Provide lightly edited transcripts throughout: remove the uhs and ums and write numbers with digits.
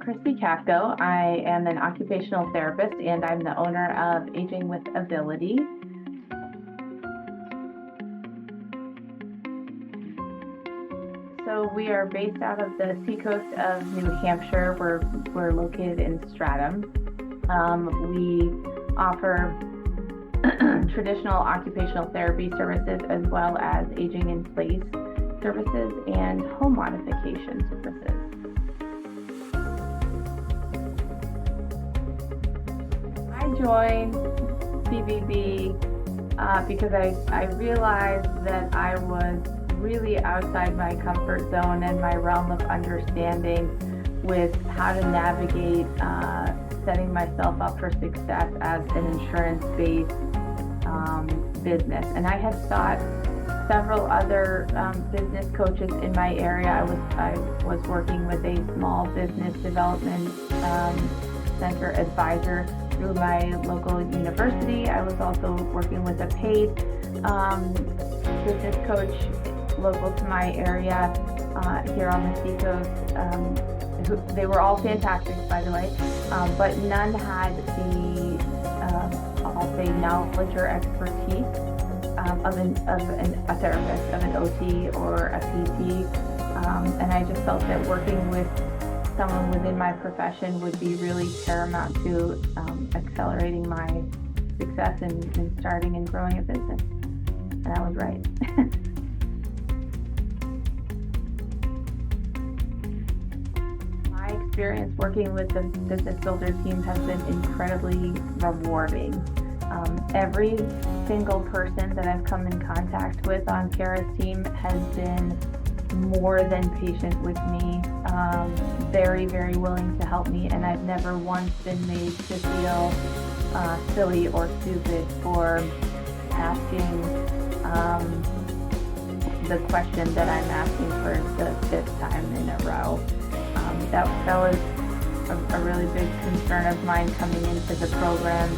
Kristy Kaffko. I am an occupational therapist and I'm the owner of Aging with Ability. So we are based out of the seacoast of New Hampshire. We're located in Stratham. We offer traditional occupational therapy services as well as aging in place services and home modification services. I joined CVB because I realized that I was really outside my comfort zone and my realm of understanding with how to navigate setting myself up for success as an insurance-based business. And I had sought several other business coaches in my area. I was working with a small business development center advisor through my local university. I was also working with a paid business coach local to my area here on the seacoast. They were all fantastic, by the way, but none had the, I'll say, knowledge or expertise of a therapist, of an OT or a PT. And I just felt that working with someone within my profession would be really paramount to accelerating my success in starting and growing a business. And I was right. My experience working with the business builder team has been incredibly rewarding. Every single person that I've come in contact with on Kara's team has been more than patient with me, very, very willing to help me, and I've never once been made to feel silly or stupid for asking the question that I'm asking for the 5th time in a row. That was a really big concern of mine coming into the program,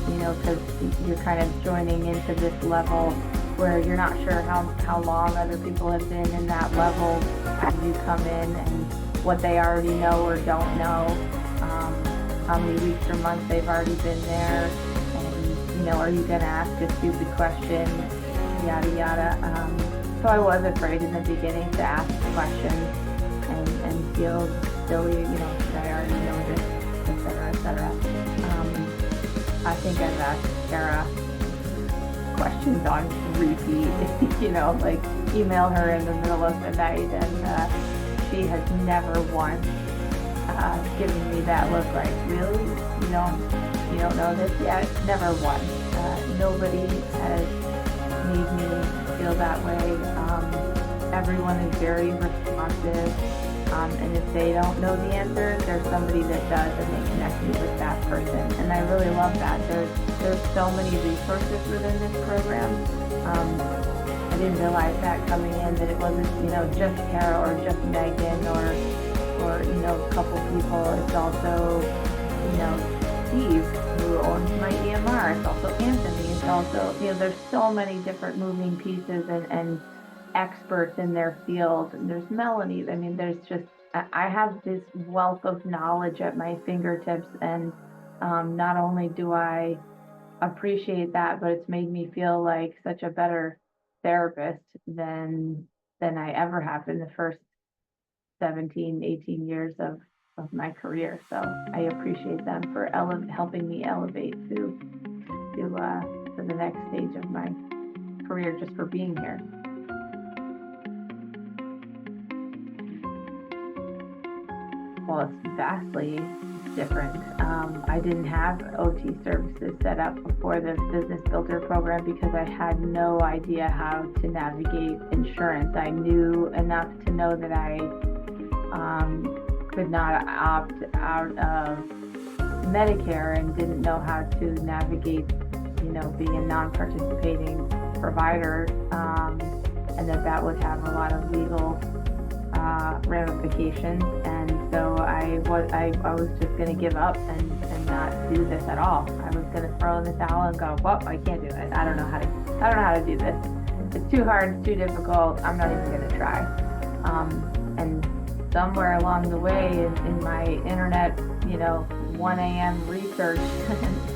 because you're kind of joining into this level where you're not sure how long other people have been in that level as you come in and what they already know or don't know, how many weeks or months they've already been there, and, are you going to ask a stupid question, yada, yada. So I was afraid in the beginning to ask questions and feel silly, should I already know this, et cetera, et cetera. I think I've asked Kara questions on repeat, like email her in the middle of the night, and she has never once given me that look like, really? You don't know this yet? Never once. Nobody has made me feel that way. Everyone is very responsive. And if they don't know the answer, there's somebody that does, and they connect me with that person. And I really love that. There's so many resources within this program. I didn't realize that coming in, that it wasn't, just Kara or just Megan or a couple people. It's also, Steve, who owns my EMR. It's also Anthony. It's also, there's so many different moving pieces and experts in their field. And there's Melanie. I have this wealth of knowledge at my fingertips, and not only do I appreciate that, but it's made me feel like such a better therapist than I ever have in the first 17, 18 years of my career. So I appreciate them for helping me elevate to the next stage of my career, just for being here. Well, it's vastly different. I didn't have OT services set up before the Business Builder program because I had no idea how to navigate insurance. I knew enough to know that I could not opt out of Medicare, and didn't know how to navigate, being a non-participating provider, and that would have a lot of legal ramifications. And so I was just going to give up and not do this at all. I was going to throw in the towel and go, well, I can't do it. I don't know how to do this. It's too hard. It's too difficult. I'm not even going to try. And somewhere along the way in my internet, 1 a.m. research,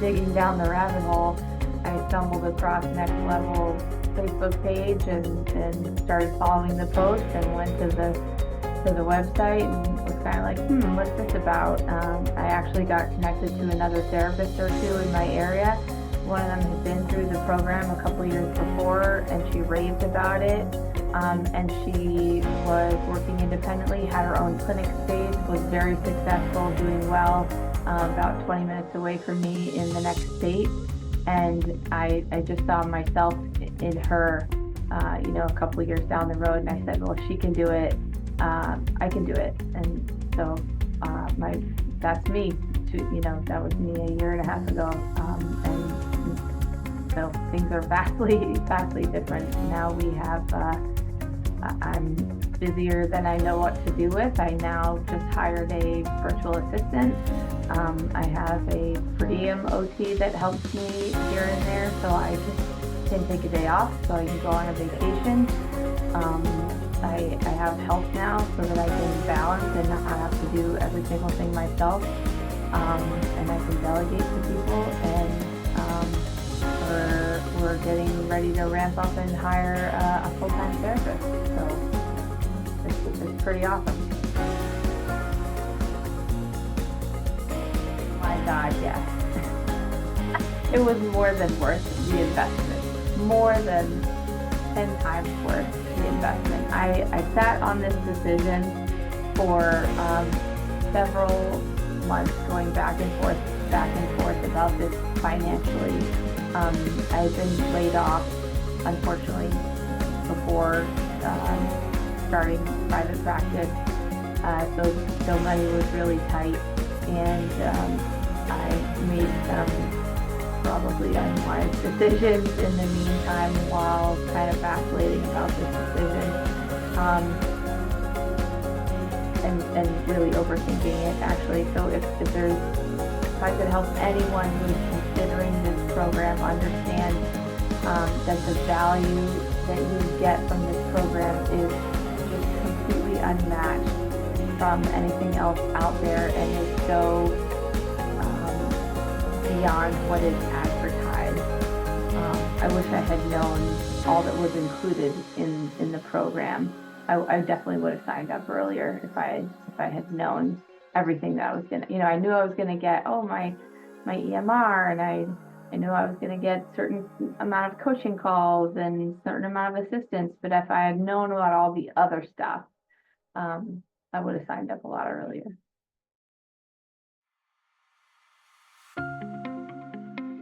digging down the rabbit hole, I stumbled across Next Level Facebook page and started following the post and went to the website and was kind of like, what's this about? I actually got connected to another therapist or two in my area. One of them had been through the program a couple years before, and she raved about it. And she was working independently, had her own clinic space, was very successful, doing well, about 20 minutes away from me in the next state. And I just saw myself in her, a couple years down the road, and I said, well, if she can do it, I can do it. And so that's me. That was me a year and a half ago. And so things are vastly different. Now we have, I'm busier than I know what to do with. I now just hired a virtual assistant. I have a per diem OT that helps me here and there, so I just can take a day off so I can go on a vacation. I have help now so that I can balance and not have to do every single thing myself. And I can delegate to people, and we're getting ready to ramp up and hire a full-time therapist. So it's pretty awesome. My God, yes. It was more than worth the investment. More than 10 times worth the investment. I sat on this decision for several months, going back and forth about this financially. I had been laid off, unfortunately, before starting private practice, so money was really tight, and I made some probably unwise decisions in the meantime while kind of vacillating about this decision, and really overthinking it, actually. So if I could help anyone who's considering this program understand that the value that you get from this program is just completely unmatched from anything else out there, and is so beyond what is advertised. I wish I had known all that was included in the program. I definitely would have signed up earlier if I had known everything that I was gonna. I knew I was gonna get my EMR, and I knew I was gonna get certain amount of coaching calls and certain amount of assistance. But if I had known about all the other stuff, I would have signed up a lot earlier.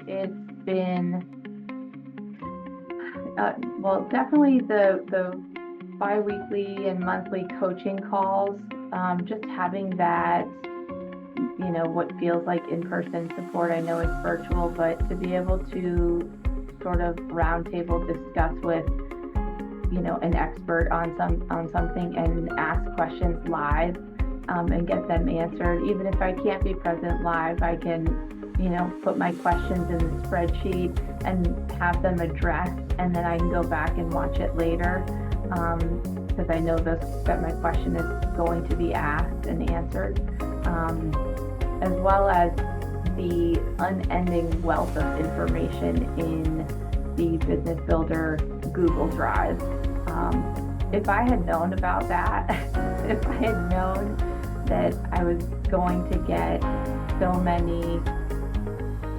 It's been definitely the bi-weekly and monthly coaching calls, just having that, what feels like in-person support. I know it's virtual, but to be able to sort of roundtable discuss with, an expert on something and ask questions live, and get them answered. Even if I can't be present live, I can, put my questions in the spreadsheet and have them addressed, and then I can go back and watch it later. Because I know that my question is going to be asked and answered, as well as the unending wealth of information in the Business Builder Google Drive. If I had known about that, if I had known that I was going to get so many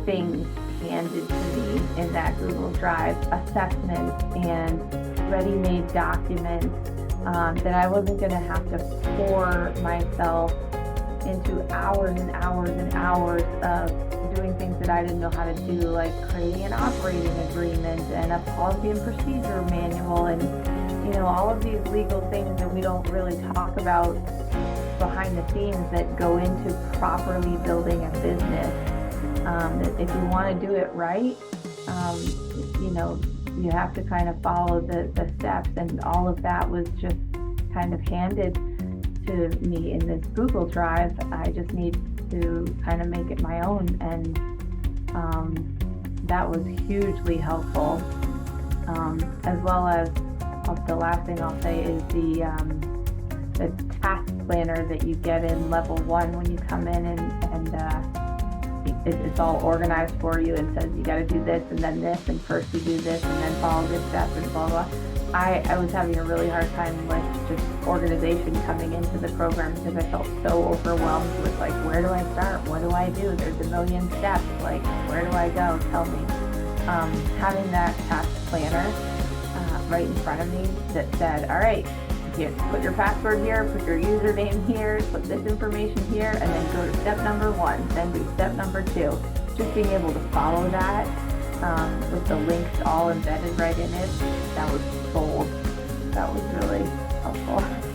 things handed to me in that Google Drive, assessments and ready-made documents, that I wasn't going to have to pour myself into hours and hours and hours of doing things that I didn't know how to do, like creating an operating agreement and a policy and procedure manual, and all of these legal things that we don't really talk about behind the scenes that go into properly building a business. That if you want to do it right, you have to kind of follow the steps, and all of that was just kind of handed to me in this Google Drive. I just need to kind of make it my own, and that was hugely helpful. As well as the last thing I'll say is the task planner that you get in level 1 when you come in, and it's all organized for you and says you got to do this and then this, and first you do this and then follow this step and blah blah. I was having a really hard time with just organization coming into the program because I felt so overwhelmed with like, where do I start? What do I do? There's a million steps. Like, where do I go? Tell me. Having that task planner right in front of me that said, all right, here, put your password here, put your username here, put this information here, and then go to step number 1, then do step number 2. Just being able to follow that with the links all embedded right in it, that was gold. That was really helpful.